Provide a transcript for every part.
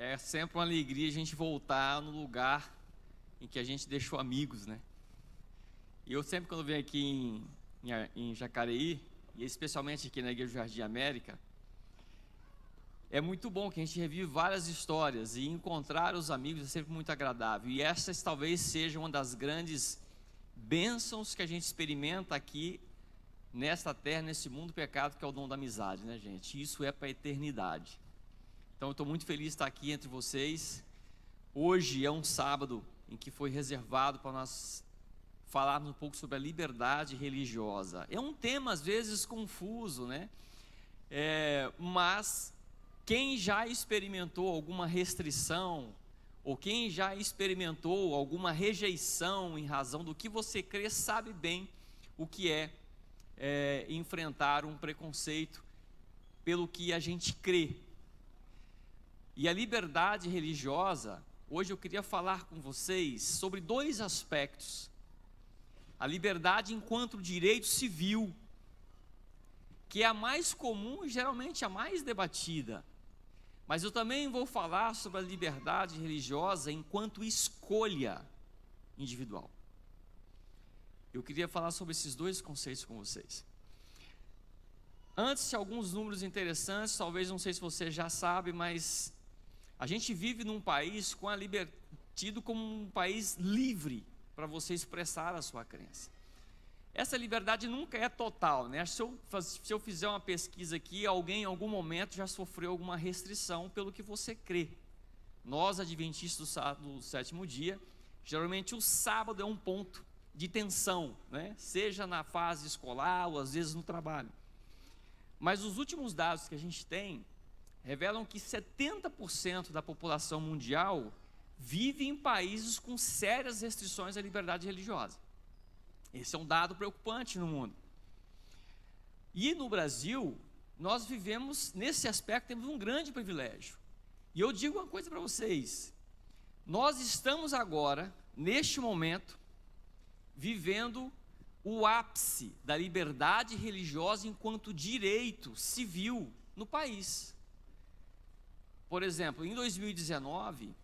É sempre uma alegria a gente voltar no lugar em que a gente deixou amigos, né? E eu sempre, quando venho aqui em Jacareí, e especialmente aqui na Igreja do Jardim América, é muito bom que a gente revive várias histórias, e encontrar os amigos é sempre muito agradável. E essas talvez sejam uma das grandes bênçãos que a gente experimenta aqui nesta terra, nesse mundo pecado, que é o dom da amizade, né, gente? Isso é para a eternidade. Então eu estou muito feliz de estar aqui entre vocês. Hoje é um sábado em que foi reservado para nós falarmos um pouco sobre a liberdade religiosa. É um tema às vezes confuso, né? Mas quem já experimentou alguma restrição, ou quem já experimentou alguma rejeição em razão do que você crê, sabe bem o que é enfrentar um preconceito pelo que a gente crê. E a liberdade religiosa, hoje eu queria falar com vocês sobre dois aspectos. A liberdade enquanto direito civil, que é a mais comum e geralmente a mais debatida. Mas eu também vou falar sobre a liberdade religiosa enquanto escolha individual. Eu queria falar sobre esses dois conceitos com vocês. Antes, alguns números interessantes, talvez, não sei se você já sabe, mas a gente vive num país tido como um país livre para você expressar a sua crença. Essa liberdade nunca é total, né? Se eu fizer uma pesquisa aqui, alguém em algum momento já sofreu alguma restrição pelo que você crê. Nós, adventistas do sétimo dia, geralmente o sábado é um ponto de tensão, né? Seja na fase escolar ou às vezes no trabalho. Mas os últimos dados que a gente tem revelam que 70% da população mundial vive em países com sérias restrições à liberdade religiosa. Esse é um dado preocupante no mundo. E no Brasil, nós vivemos, nesse aspecto, temos um grande privilégio. E eu digo uma coisa para vocês: nós estamos agora, neste momento, vivendo o ápice da liberdade religiosa enquanto direito civil no país. Por exemplo, em 2019,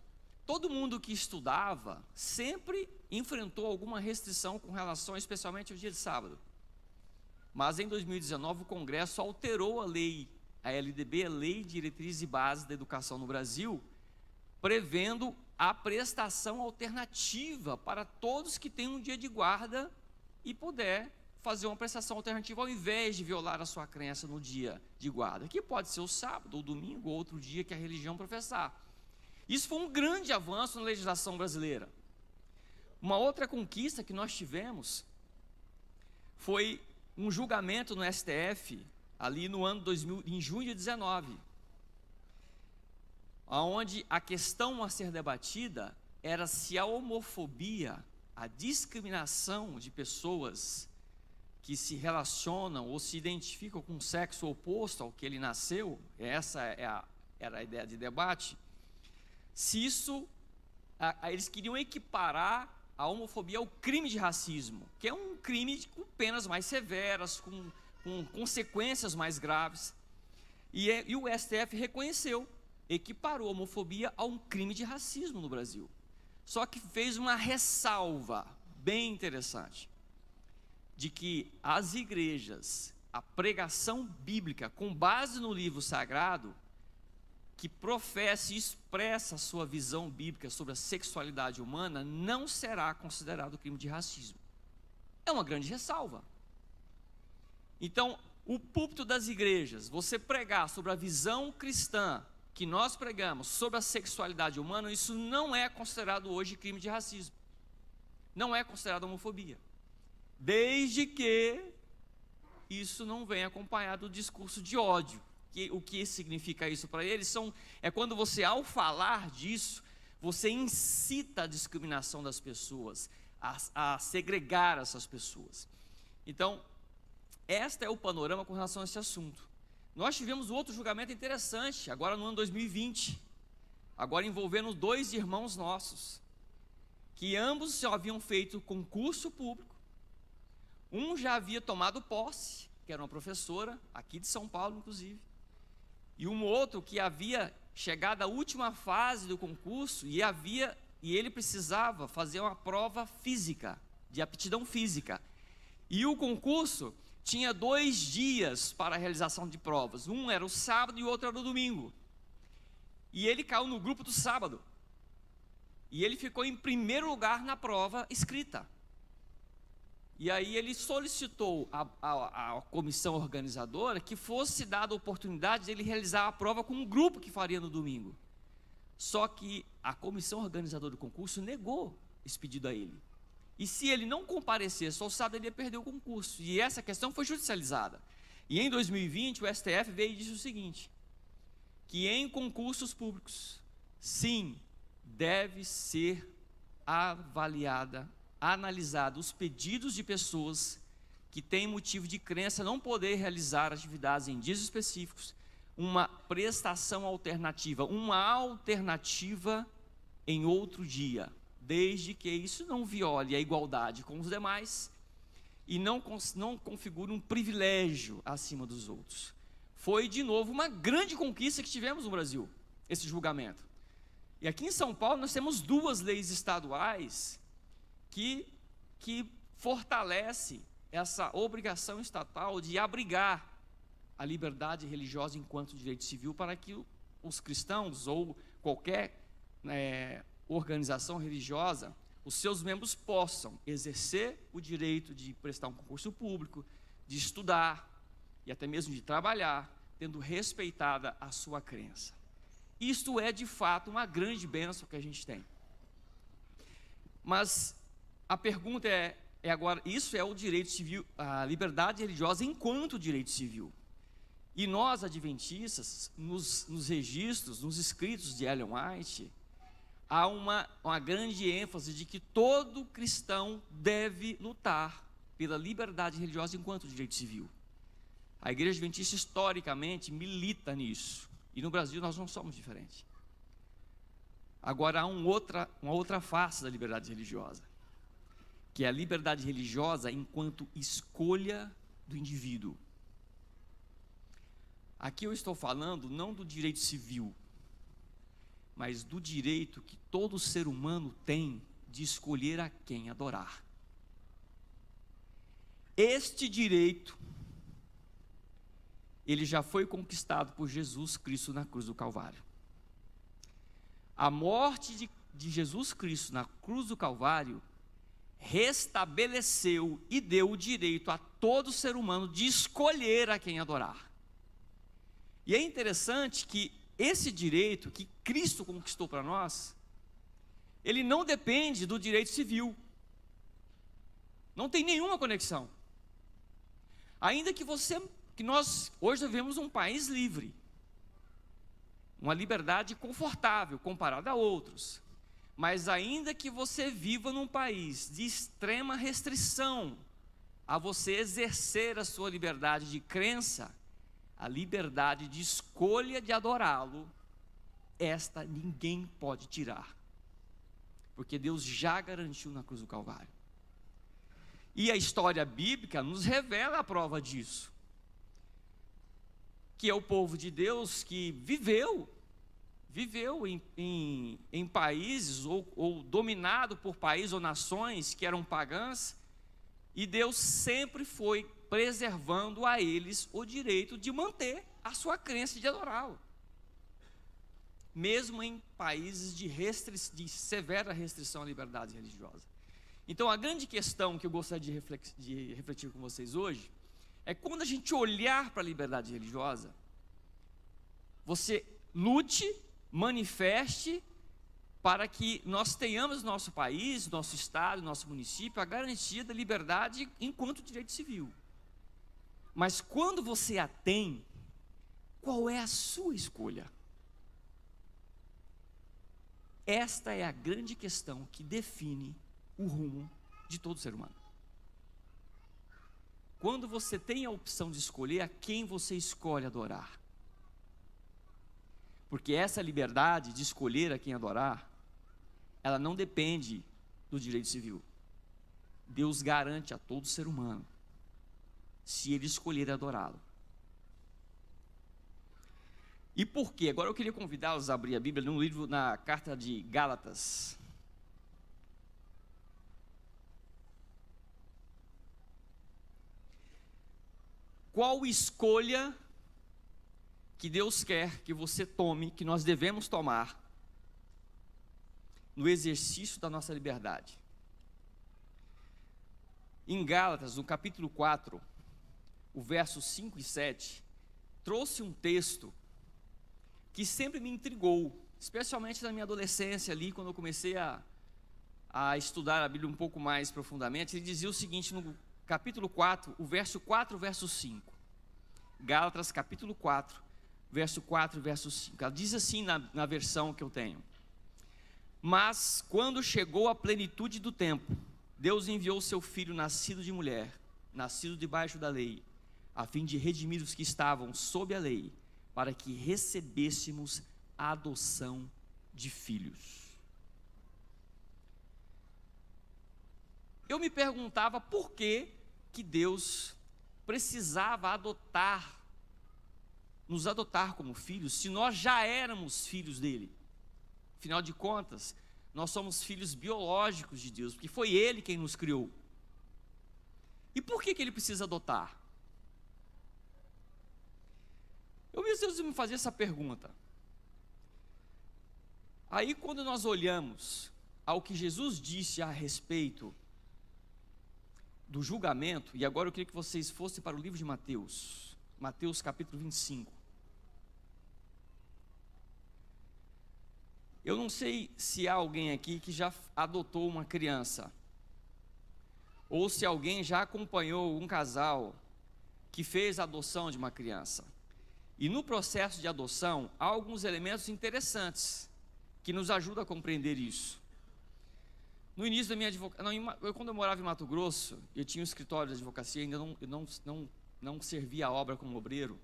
todo mundo que estudava sempre enfrentou alguma restrição com relação, especialmente ao dia de sábado. Mas em 2019 o Congresso alterou a lei, a LDB, a Lei de Diretrizes e Bases da Educação no Brasil, prevendo a prestação alternativa para todos que têm um dia de guarda e puder fazer uma prestação alternativa ao invés de violar a sua crença no dia de guarda, que pode ser o sábado, ou domingo, ou outro dia que a religião professar. Isso foi um grande avanço na legislação brasileira. Uma outra conquista que nós tivemos foi um julgamento no STF, ali no ano 2000, em junho de 19, onde a questão a ser debatida era se a homofobia, a discriminação de pessoas que se relacionam ou se identificam com o sexo oposto ao que ele nasceu, essa era a ideia de debate, se isso, eles queriam equiparar a homofobia ao crime de racismo, que é um crime com penas mais severas, com consequências mais graves, e o STF reconheceu, equiparou a homofobia a um crime de racismo no Brasil. Só que fez uma ressalva bem interessante, de que as igrejas, a pregação bíblica com base no livro sagrado, que professa e expressa a sua visão bíblica sobre a sexualidade humana, não será considerado crime de racismo. É uma grande ressalva. Então, o púlpito das igrejas, você pregar sobre a visão cristã que nós pregamos sobre a sexualidade humana, isso não é considerado hoje crime de racismo. Não é considerado homofobia. Desde que isso não venha acompanhado do discurso de ódio. O que significa isso para eles? É quando você, ao falar disso, você incita a discriminação das pessoas, a segregar essas pessoas. Então, este é o panorama com relação a esse assunto. Nós tivemos outro julgamento interessante, agora no ano 2020, agora envolvendo dois irmãos nossos, que ambos já haviam feito concurso público, um já havia tomado posse, que era uma professora, aqui de São Paulo inclusive, e um outro que havia chegada a última fase do concurso, e ele precisava fazer uma prova física, de aptidão física. E o concurso tinha 2 dias para a realização de provas. Um era o sábado e o outro era o domingo. E ele caiu no grupo do sábado. E ele ficou em primeiro lugar na prova escrita. E aí ele solicitou à comissão organizadora que fosse dada a oportunidade de ele realizar a prova com um grupo que faria no domingo. Só que a comissão organizadora do concurso negou esse pedido a ele. E se ele não comparecesse ao sábado, ele ia perder o concurso. E essa questão foi judicializada. E em 2020, o STF veio e disse o seguinte, que em concursos públicos, sim, deve ser analisado os pedidos de pessoas que têm motivo de crença não poder realizar atividades em dias específicos, uma prestação alternativa, uma alternativa em outro dia, desde que isso não viole a igualdade com os demais e não configure um privilégio acima dos outros. Foi, de novo, uma grande conquista que tivemos no Brasil, esse julgamento. E aqui em São Paulo nós temos 2 leis estaduais que fortalece essa obrigação estatal de abrigar a liberdade religiosa enquanto direito civil para que os cristãos ou qualquer organização religiosa, os seus membros possam exercer o direito de prestar um concurso público, de estudar e até mesmo de trabalhar, tendo respeitada a sua crença. Isto é, de fato, uma grande bênção que a gente tem. Mas a pergunta é agora, isso é o direito civil, a liberdade religiosa enquanto direito civil. E nós, adventistas, nos registros, nos escritos de Ellen White, há uma grande ênfase de que todo cristão deve lutar pela liberdade religiosa enquanto direito civil. A Igreja Adventista, historicamente, milita nisso. E no Brasil nós não somos diferentes. Agora há uma outra face da liberdade religiosa, que é a liberdade religiosa enquanto escolha do indivíduo. Aqui eu estou falando não do direito civil, mas do direito que todo ser humano tem de escolher a quem adorar. Este direito, ele já foi conquistado por Jesus Cristo na cruz do Calvário. A morte de Jesus Cristo na cruz do Calvário restabeleceu e deu o direito a todo ser humano de escolher a quem adorar. E é interessante que esse direito que Cristo conquistou para nós, ele não depende do direito civil. Não tem nenhuma conexão. Ainda que nós hoje vivemos um país livre, uma liberdade confortável comparada a outros, mas ainda que você viva num país de extrema restrição a você exercer a sua liberdade de crença, a liberdade de escolha de adorá-lo, esta ninguém pode tirar, porque Deus já garantiu na cruz do Calvário. E a história bíblica nos revela a prova disso, que é o povo de Deus que viveu em países ou dominado por países ou nações que eram pagãs, e Deus sempre foi preservando a eles o direito de manter a sua crença e de adorá-lo, mesmo em países de severa restrição à liberdade religiosa. Então a grande questão que eu gostaria de refletir com vocês hoje é quando a gente olhar para a liberdade religiosa, você lute, manifeste para que nós tenhamos no nosso país, nosso estado, nosso município, a garantia da liberdade enquanto direito civil. Mas quando você a tem, qual é a sua escolha? Esta é a grande questão que define o rumo de todo ser humano. Quando você tem a opção de escolher a quem você escolhe adorar, porque essa liberdade de escolher a quem adorar, ela não depende do direito civil. Deus garante a todo ser humano, se ele escolher adorá-lo. E por quê? Agora eu queria convidá-los a abrir a Bíblia no livro, na carta de Gálatas. Qual escolha que Deus quer que você tome, que nós devemos tomar, no exercício da nossa liberdade? Em Gálatas, no capítulo 4, o versos 5 e 7, trouxe um texto que sempre me intrigou, especialmente na minha adolescência ali, quando eu comecei a estudar a Bíblia um pouco mais profundamente. Ele dizia o seguinte no capítulo 4, o verso 4, verso 5. Gálatas capítulo 4, verso 4 e verso 5. Ela diz assim na versão que eu tenho: mas quando chegou a plenitude do tempo, Deus enviou seu Filho nascido de mulher, nascido debaixo da lei, a fim de redimir os que estavam sob a lei, para que recebêssemos a adoção de filhos. Eu me perguntava por que Deus precisava nos adotar como filhos, se nós já éramos filhos dele. Afinal de contas, nós somos filhos biológicos de Deus, porque foi Ele quem nos criou. E por que Ele precisa adotar? Eu me fazia essa pergunta. Aí quando nós olhamos ao que Jesus disse a respeito do julgamento, e agora eu queria que vocês fossem para o livro de Mateus, Mateus capítulo 25. Eu não sei se há alguém aqui que já adotou uma criança, ou se alguém já acompanhou um casal que fez a adoção de uma criança. E no processo de adoção, há alguns elementos interessantes que nos ajudam a compreender isso. No início da minha advocacia, quando eu morava em Mato Grosso, eu tinha um escritório de advocacia, ainda não servia a obra como obreiro.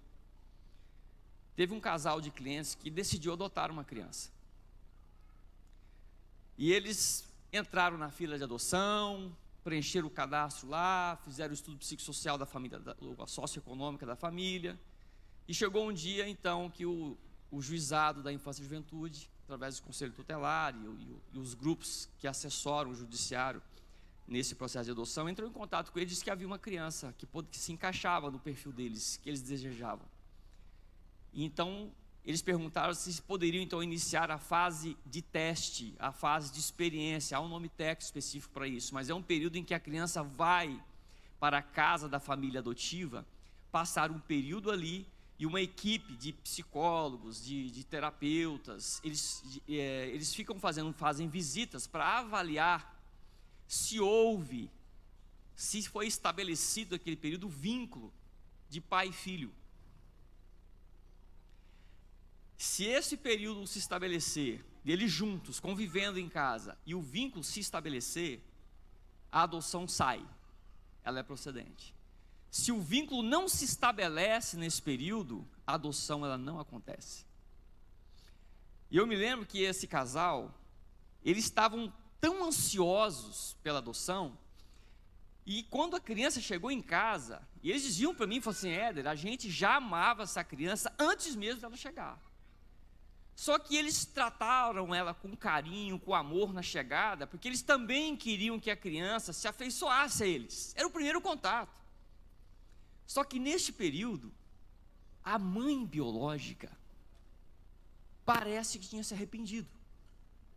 Teve um casal de clientes que decidiu adotar uma criança. E eles entraram na fila de adoção, preencheram o cadastro lá, fizeram o estudo psicossocial da família, a socioeconômica da família. E chegou um dia, então, que o juizado da infância e juventude, através do conselho tutelar e os grupos que assessoram o judiciário nesse processo de adoção, entrou em contato com eles e disse que havia uma criança que se encaixava no perfil deles, que eles desejavam. E então, eles perguntaram se poderiam então iniciar a fase de teste, a fase de experiência. Há um nome técnico específico para isso, mas é um período em que a criança vai para a casa da família adotiva, passar um período ali, e uma equipe de psicólogos, de terapeutas, eles fazem visitas para avaliar se foi estabelecido naquele período o vínculo de pai e filho. Se esse período se estabelecer, eles juntos, convivendo em casa, e o vínculo se estabelecer, a adoção sai, ela é procedente. Se o vínculo não se estabelece nesse período, a adoção ela não acontece. E eu me lembro que esse casal, eles estavam tão ansiosos pela adoção, e quando a criança chegou em casa, e eles diziam para mim, falaram assim: Éder, a gente já amava essa criança antes mesmo dela chegar. Só que eles trataram ela com carinho, com amor na chegada, porque eles também queriam que a criança se afeiçoasse a eles. Era o primeiro contato. Só que neste período, a mãe biológica parece que tinha se arrependido,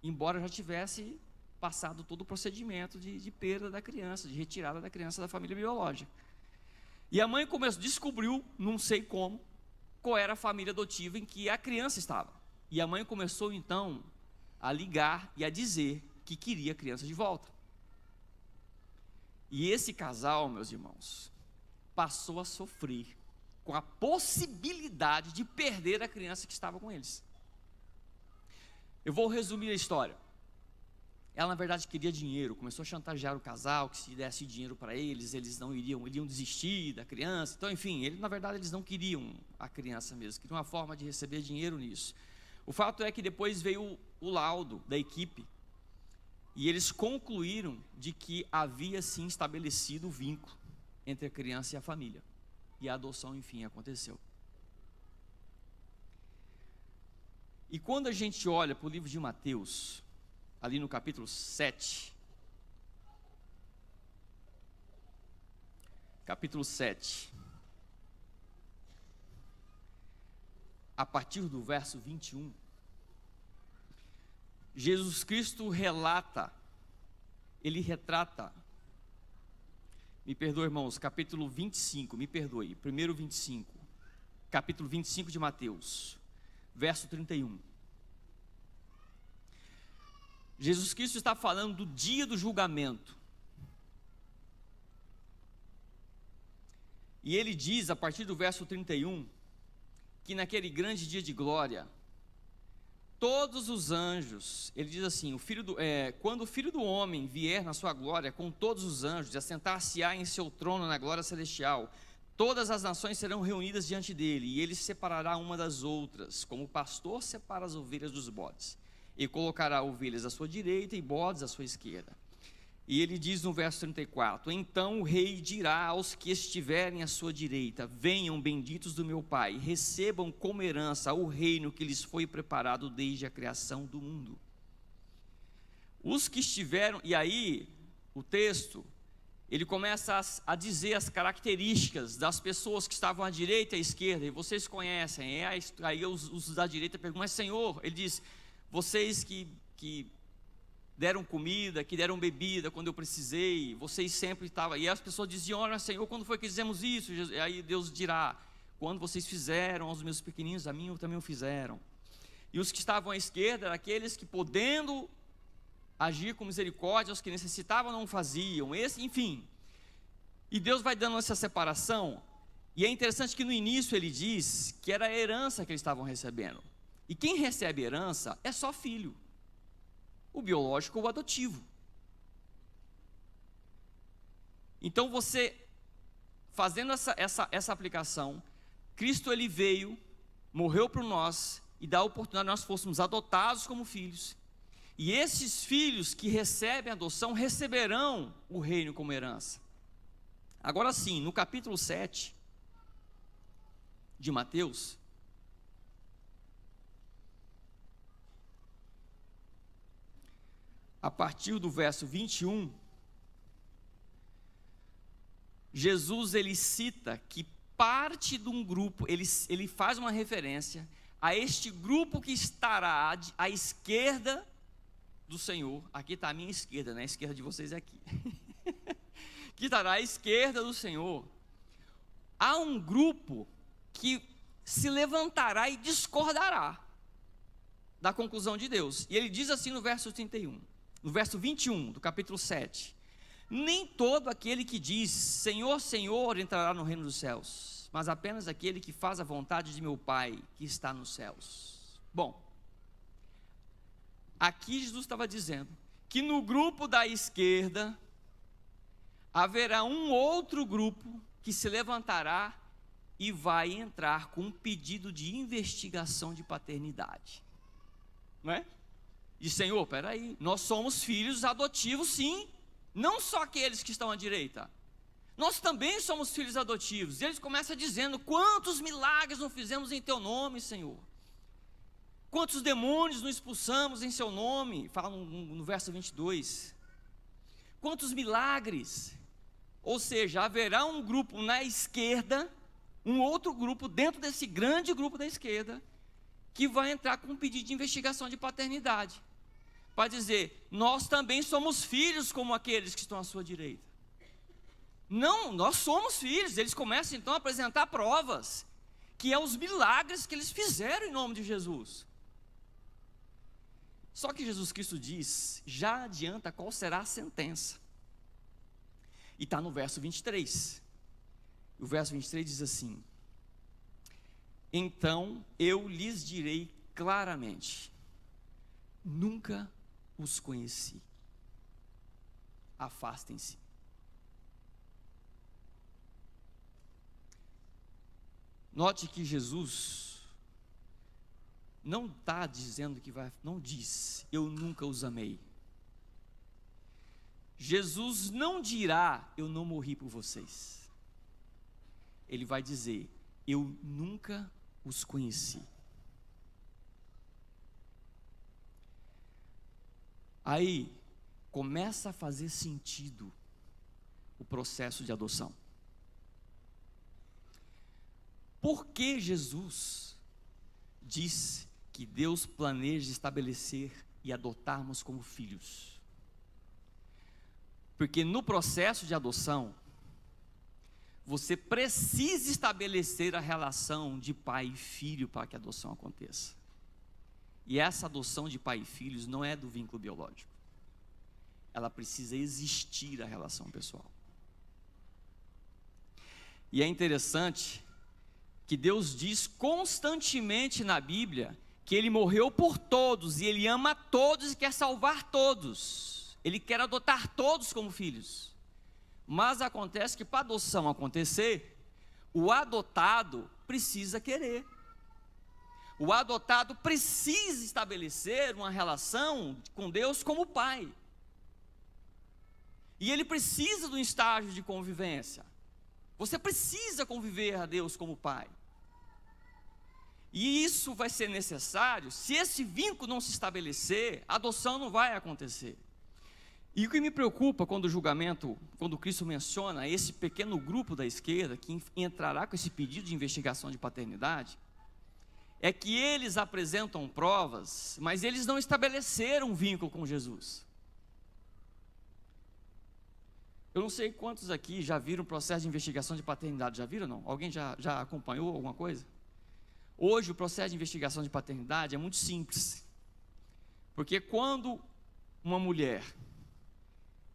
embora já tivesse passado todo o procedimento de perda da criança, de retirada da criança da família biológica. E a mãe descobriu, não sei como, qual era a família adotiva em que a criança estava. E a mãe começou então a ligar e a dizer que queria a criança de volta. E esse casal, meus irmãos, passou a sofrer com a possibilidade de perder a criança que estava com eles. Eu vou resumir a história. Ela, na verdade, queria dinheiro, começou a chantagear o casal, que se desse dinheiro para eles não iriam desistir da criança. Então, enfim, na verdade, eles não queriam a criança mesmo, queriam uma forma de receber dinheiro nisso. O fato é que depois veio o laudo da equipe, e eles concluíram de que havia sim estabelecido o vínculo entre a criança e a família. E a adoção, enfim, aconteceu. E quando a gente olha para o livro de Mateus, ali no capítulo 7, a partir do verso 21, Jesus Cristo retrata, me perdoe, irmãos, capítulo 25, me perdoe, primeiro 25, capítulo 25 de Mateus, verso 31. Jesus Cristo está falando do dia do julgamento. E ele diz, a partir do verso 31, que naquele grande dia de glória, todos os anjos, ele diz assim, quando o Filho do Homem vier na sua glória com todos os anjos, e assentar-se-á em seu trono na glória celestial, todas as nações serão reunidas diante dele, e ele separará uma das outras, como o pastor separa as ovelhas dos bodes, e colocará ovelhas à sua direita e bodes à sua esquerda. E ele diz no verso 34, então o rei dirá aos que estiverem à sua direita, venham benditos do meu Pai, recebam como herança o reino que lhes foi preparado desde a criação do mundo. Os que estiveram, e aí o texto, ele começa a dizer as características das pessoas que estavam à direita e à esquerda, e vocês conhecem, aí os da direita perguntam, mas Senhor, ele diz, vocês que deram comida, que deram bebida quando eu precisei, vocês sempre estavam, e as pessoas diziam, olha Senhor, quando foi que fizemos isso? E aí Deus dirá, quando vocês fizeram aos meus pequeninos, a mim também o fizeram. E os que estavam à esquerda, eram aqueles que podendo agir com misericórdia, os que necessitavam não faziam, enfim. E Deus vai dando essa separação, e é interessante que no início ele diz que era a herança que eles estavam recebendo. E quem recebe herança é só filho. O biológico ou o adotivo. Então você, fazendo essa aplicação, Cristo ele veio, morreu por nós, e dá a oportunidade de nós fôssemos adotados como filhos, e esses filhos que recebem adoção, receberão o reino como herança. Agora sim, no capítulo 7 de Mateus, a partir do verso 21, Jesus ele cita que parte de um grupo, ele faz uma referência a este grupo que estará à esquerda do Senhor. Aqui está a minha esquerda, né? A esquerda de vocês é aqui. Que estará à esquerda do Senhor. Há um grupo que se levantará e discordará da conclusão de Deus. E ele diz assim no verso 31. No verso 21 do capítulo 7, nem todo aquele que diz, Senhor, Senhor, entrará no reino dos céus, mas apenas aquele que faz a vontade de meu Pai, que está nos céus. Bom, aqui Jesus estava dizendo que no grupo da esquerda, haverá um outro grupo que se levantará e vai entrar com um pedido de investigação de paternidade. Não é? Diz, Senhor, peraí, nós somos filhos adotivos sim, não só aqueles que estão à direita, nós também somos filhos adotivos. E eles começam dizendo, quantos milagres não fizemos em teu nome, Senhor, quantos demônios não expulsamos em seu nome, fala no verso 22, quantos milagres. Ou seja, haverá um grupo na esquerda, um outro grupo dentro desse grande grupo da esquerda, que vai entrar com um pedido de investigação de paternidade, para dizer, nós também somos filhos como aqueles que estão à sua direita. Não, nós somos filhos. Eles começam então a apresentar provas, que é os milagres que eles fizeram em nome de Jesus. Só que Jesus Cristo diz, já adianta qual será a sentença, e está no verso 23, o verso 23 diz assim, então eu lhes direi claramente, nunca os conheci, afastem-se. Note que Jesus não está dizendo que vai, não diz, eu nunca os amei. Jesus não dirá, eu não morri por vocês. Ele vai dizer, eu nunca os conheci. Aí começa a fazer sentido o processo de adoção. Por que Jesus disse que Deus planeja estabelecer e adotarmos como filhos? Porque no processo de adoção, você precisa estabelecer a relação de pai e filho para que a adoção aconteça. E essa adoção de pai e filhos não é do vínculo biológico. Ela precisa existir a relação pessoal. E é interessante que Deus diz constantemente na Bíblia que Ele morreu por todos, e Ele ama todos e quer salvar todos. Ele quer adotar todos como filhos. Mas acontece que para a adoção acontecer, o adotado precisa querer. O adotado precisa estabelecer uma relação com Deus como pai. E ele precisa de um estágio de convivência. Você precisa conviver a Deus como pai. E isso vai ser necessário. Se esse vínculo não se estabelecer, a adoção não vai acontecer. E o que me preocupa quando Cristo menciona esse pequeno grupo da esquerda que entrará com esse pedido de investigação de paternidade, é que eles apresentam provas, mas eles não estabeleceram um vínculo com Jesus. Eu não sei quantos aqui já viram o processo de investigação de paternidade. Já viram ou não? Alguém já acompanhou alguma coisa? Hoje o processo de investigação de paternidade é muito simples. Porque quando uma mulher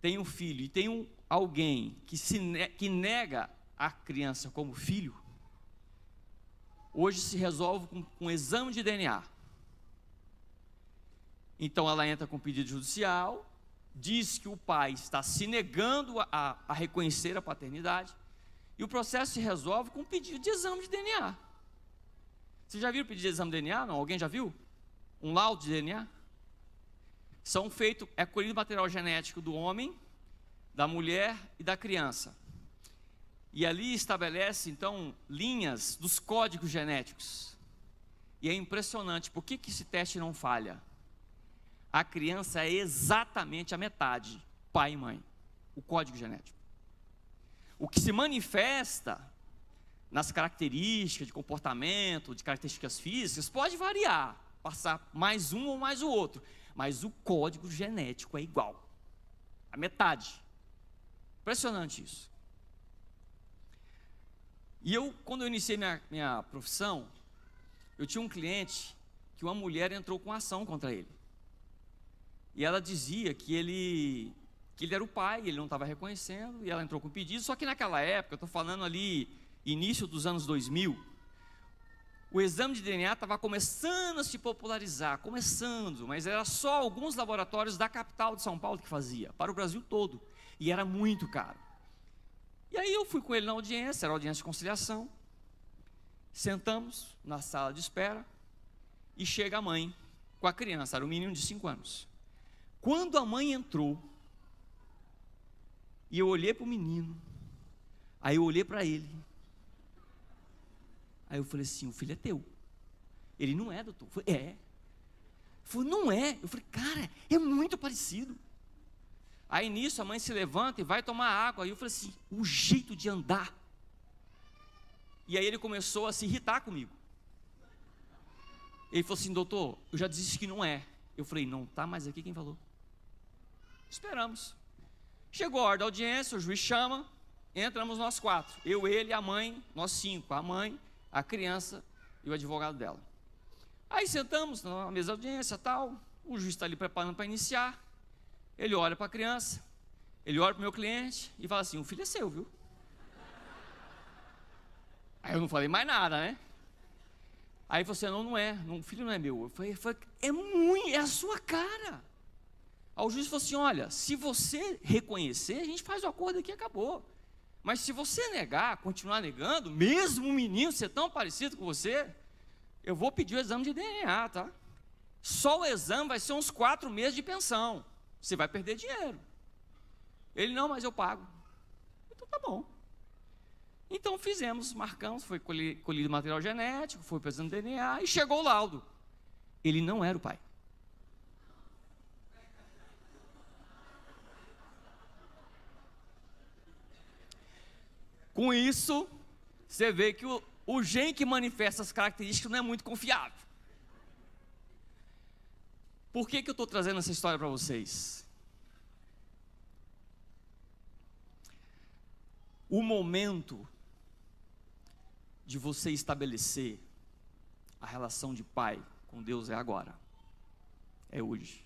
tem um filho e tem alguém que nega a criança como filho, hoje se resolve com um exame de DNA. Então ela entra com pedido judicial, diz que o pai está se negando a reconhecer a paternidade, e o processo se resolve com um pedido de exame de DNA. Vocês já viram o pedido de exame de DNA? Não? Alguém já viu? Um laudo de DNA? É colhido material genético do homem, da mulher e da criança. E ali estabelece, então, linhas dos códigos genéticos. E é impressionante, por que esse teste não falha? A criança é exatamente a metade, pai e mãe, o código genético. O que se manifesta nas características de comportamento, de características físicas, pode variar, passar mais um ou mais o outro, mas o código genético é igual, a metade. Impressionante isso. E quando eu iniciei minha profissão, eu tinha um cliente que uma mulher entrou com ação contra ele. E ela dizia que ele era o pai, ele não estava reconhecendo, e ela entrou com pedido. Só que naquela época, eu estou falando ali, início dos anos 2000, o exame de DNA estava começando a se popularizar, mas era só alguns laboratórios da capital de São Paulo que fazia, para o Brasil todo, e era muito caro. E aí eu fui com ele na audiência, era audiência de conciliação, sentamos na sala de espera, e chega a mãe com a criança, era um menino de 5 anos. Quando a mãe entrou, e eu olhei para o menino, aí eu olhei para ele, aí eu falei assim, o filho é teu. Ele, não é, doutor. Eu falei, é. Ele falou, não é. Eu falei, cara, é muito parecido. Aí nisso a mãe se levanta e vai tomar água. Aí eu falei assim, o jeito de andar. E aí ele começou a se irritar comigo. Ele falou assim, doutor, eu já disse que não é. Eu falei, não está mais aqui quem falou. Esperamos. Chegou a hora da audiência, o juiz chama, entramos nós 4. Eu, ele, a mãe, nós 5. A mãe, a criança e o advogado dela. Aí sentamos na mesa de audiência, tal. O juiz está ali preparando para iniciar. Ele olha para a criança, ele olha para o meu cliente e fala assim, o filho é seu, viu? Aí eu não falei mais nada, né? Aí você não é, o filho não é meu. Eu falei, é a sua cara. Aí o juiz falou assim, olha, se você reconhecer, a gente faz o acordo aqui e acabou. Mas se você negar, continuar negando, mesmo o menino ser tão parecido com você, eu vou pedir o exame de DNA, tá? Só o exame vai ser uns 4 meses de pensão. Você vai perder dinheiro. Ele, não, mas eu pago. Então tá bom. Então fizemos, marcamos, foi colhido material genético, foi para o exame de DNA e chegou o laudo. Ele não era o pai. Com isso, você vê que o gen que manifesta as características não é muito confiável. Por que eu estou trazendo essa história para vocês? O momento de você estabelecer a relação de pai com Deus é agora, é hoje.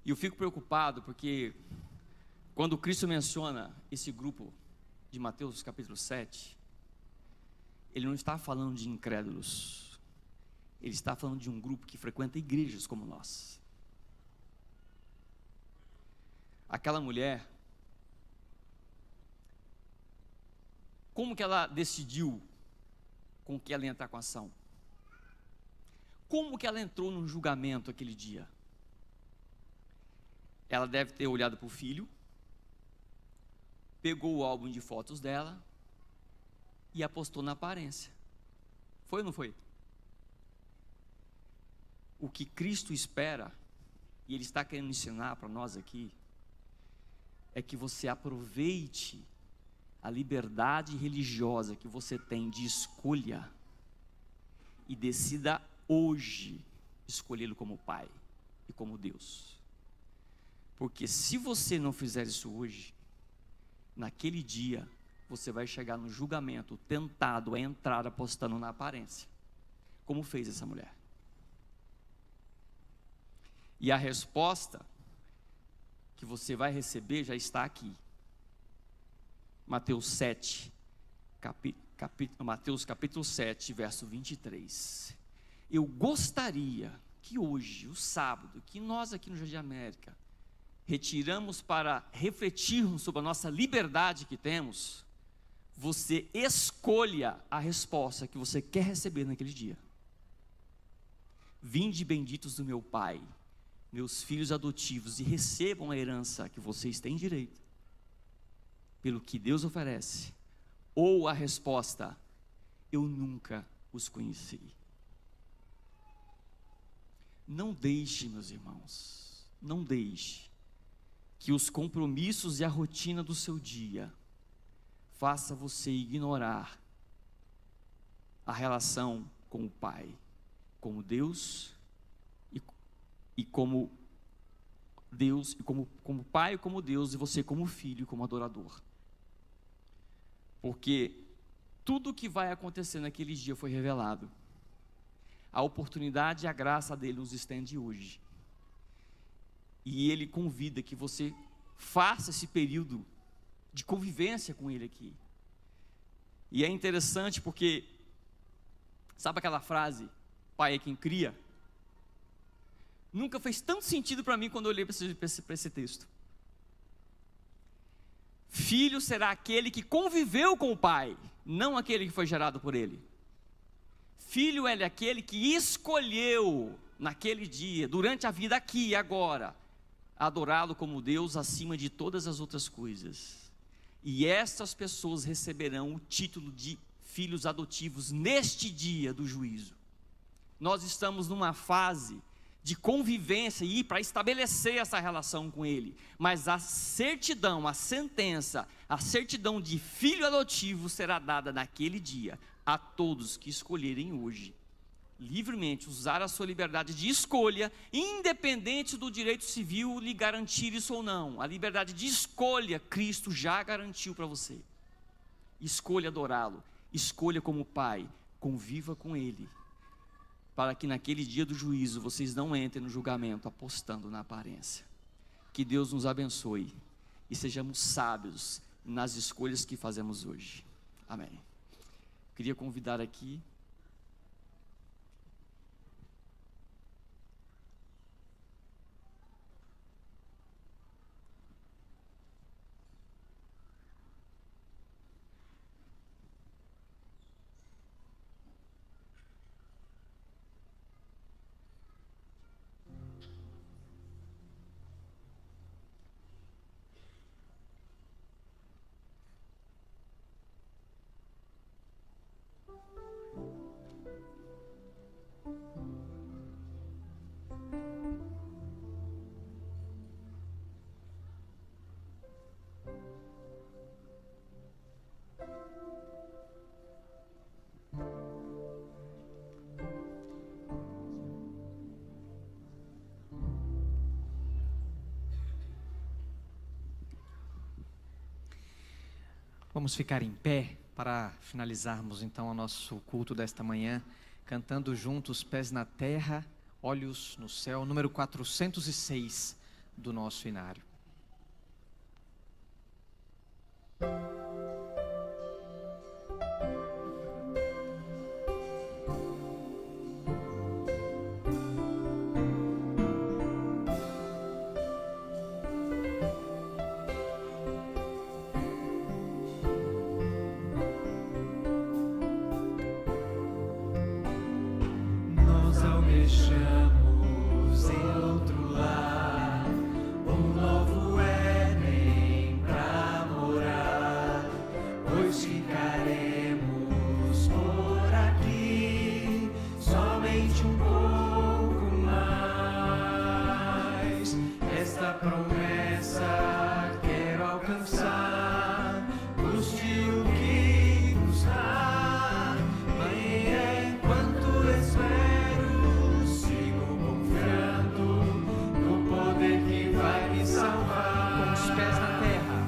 E eu fico preocupado porque quando Cristo menciona esse grupo de Mateus capítulo 7, Ele não está falando de incrédulos, Ele está falando de um grupo que frequenta igrejas como nós. Aquela mulher, como que ela decidiu com que ela ia entrar com a ação? Como que ela entrou no julgamento aquele dia? Ela deve ter olhado para o filho, pegou o álbum de fotos dela e apostou na aparência. Foi ou não foi? O que Cristo espera, e Ele está querendo ensinar para nós aqui, é que você aproveite a liberdade religiosa que você tem de escolha e decida hoje escolhê-lo como Pai e como Deus. Porque se você não fizer isso hoje, naquele dia você vai chegar no julgamento tentado a entrar apostando na aparência, como fez essa mulher. E a resposta que você vai receber já está aqui. Mateus capítulo 7, verso 23. Eu gostaria que hoje, o sábado, que nós aqui no Jardim América retiramos para refletirmos sobre a nossa liberdade que temos, você escolha a resposta que você quer receber naquele dia. Vinde benditos do meu Pai, meus filhos adotivos, e recebam a herança que vocês têm direito, pelo que Deus oferece. Ou a resposta: eu nunca os conheci. Não deixe, meus irmãos, não deixe que os compromissos e a rotina do seu dia faça você ignorar a relação com o Pai, como Deus e como Deus, e como Pai e como Deus, e você como filho e como adorador. Porque tudo o que vai acontecer naquele dia foi revelado. A oportunidade e a graça dele nos estende hoje. E ele convida que você faça esse período de convivência com ele aqui. E é interessante porque, sabe aquela frase, pai é quem cria? Nunca fez tanto sentido para mim quando eu olhei para esse texto. Filho será aquele que conviveu com o pai, não aquele que foi gerado por ele. Filho é aquele que escolheu naquele dia, durante a vida aqui e agora, adorá-lo como Deus acima de todas as outras coisas. E estas pessoas receberão o título de filhos adotivos neste dia do juízo. Nós estamos numa fase de convivência e para estabelecer essa relação com ele, mas a certidão, a sentença, a certidão de filho adotivo será dada naquele dia a todos que escolherem hoje livremente usar a sua liberdade de escolha, independente do direito civil lhe garantir isso ou não. A liberdade de escolha Cristo já garantiu para você. Escolha adorá-lo, escolha como Pai, conviva com ele, para que naquele dia do juízo vocês não entrem no julgamento apostando na aparência. Que Deus nos abençoe e sejamos sábios nas escolhas que fazemos hoje. Amém. Queria convidar aqui Vamos ficar em pé para finalizarmos então o nosso culto desta manhã, cantando juntos Pés na Terra, Olhos no Céu, número 406 do nosso inário. Almejamos em outro lar, um novo Éden pra morar, pois ficaremos por aqui somente um pouco mais. Esta promessa quero alcançar, custe o que custar, enquanto espero. Com os pés na terra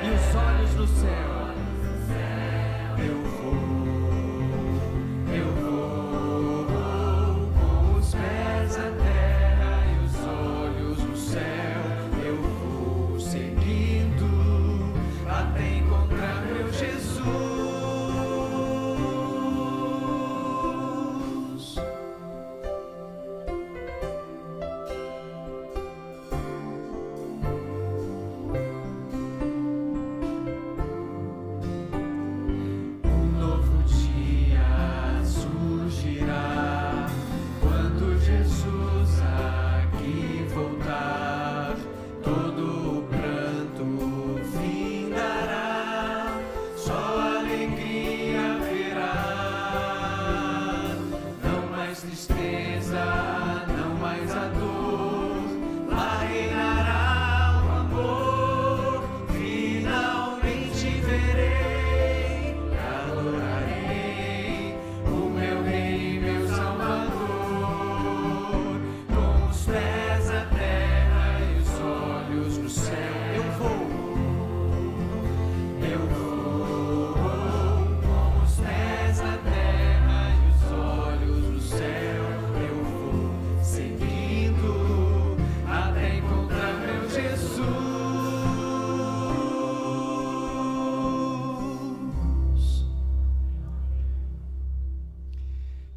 e os olhos no céu, eu vou com os pés na terra e os olhos no céu. Eu vou seguindo até encontrar meu Jesus.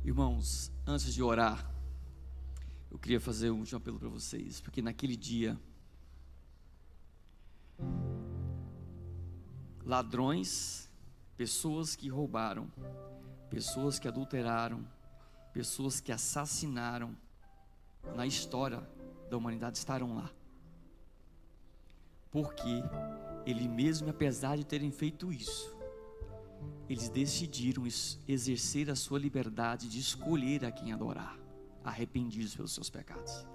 Irmãos, antes de orar, eu queria fazer um último apelo para vocês, porque naquele dia, ladrões, pessoas que roubaram, pessoas que adulteraram, pessoas que assassinaram na história da humanidade estarão lá, porque ele mesmo, apesar de terem feito isso, eles decidiram exercer a sua liberdade de escolher a quem adorar, arrependidos pelos seus pecados,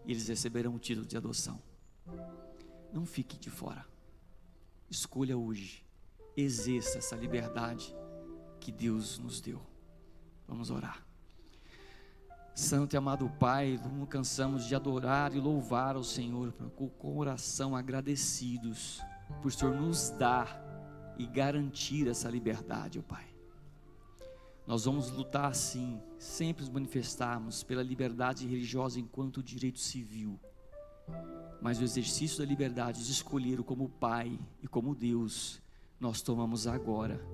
e eles receberão o título de adoção. Não fique de fora, escolha hoje, exerça essa liberdade que Deus nos deu. Vamos orar. Santo e amado Pai, não cansamos de adorar e louvar ao Senhor com o coração agradecidos por o Senhor nos dar e garantir essa liberdade, ó Pai. Nós vamos lutar sim, sempre nos manifestarmos pela liberdade religiosa enquanto direito civil, mas o exercício da liberdade de escolher como Pai e como Deus, nós tomamos agora,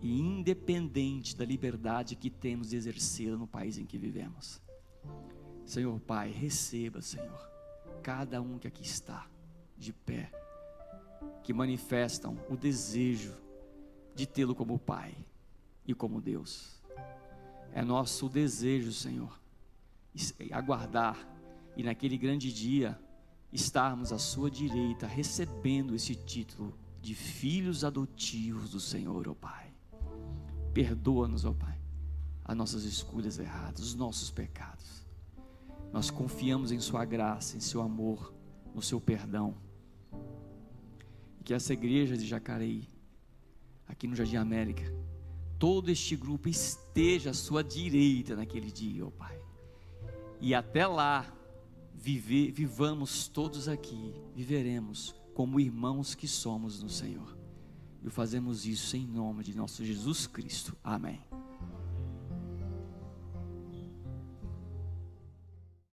e independente da liberdade que temos de exercê-la no país em que vivemos. Senhor Pai, receba, Senhor, cada um que aqui está de pé, que manifestam o desejo de tê-lo como Pai e como Deus. É nosso desejo, Senhor, aguardar e naquele grande dia estarmos à sua direita, recebendo esse título de filhos adotivos do Senhor, ó Pai. Perdoa-nos, ó Pai, as nossas escolhas erradas, os nossos pecados. Nós confiamos em sua graça, em seu amor, no seu perdão. Que essa igreja de Jacareí, aqui no Jardim América, todo este grupo esteja à sua direita naquele dia, ó Pai. E até lá, vivamos todos aqui, viveremos como irmãos que somos no Senhor. E fazemos isso em nome de nosso Jesus Cristo. Amém.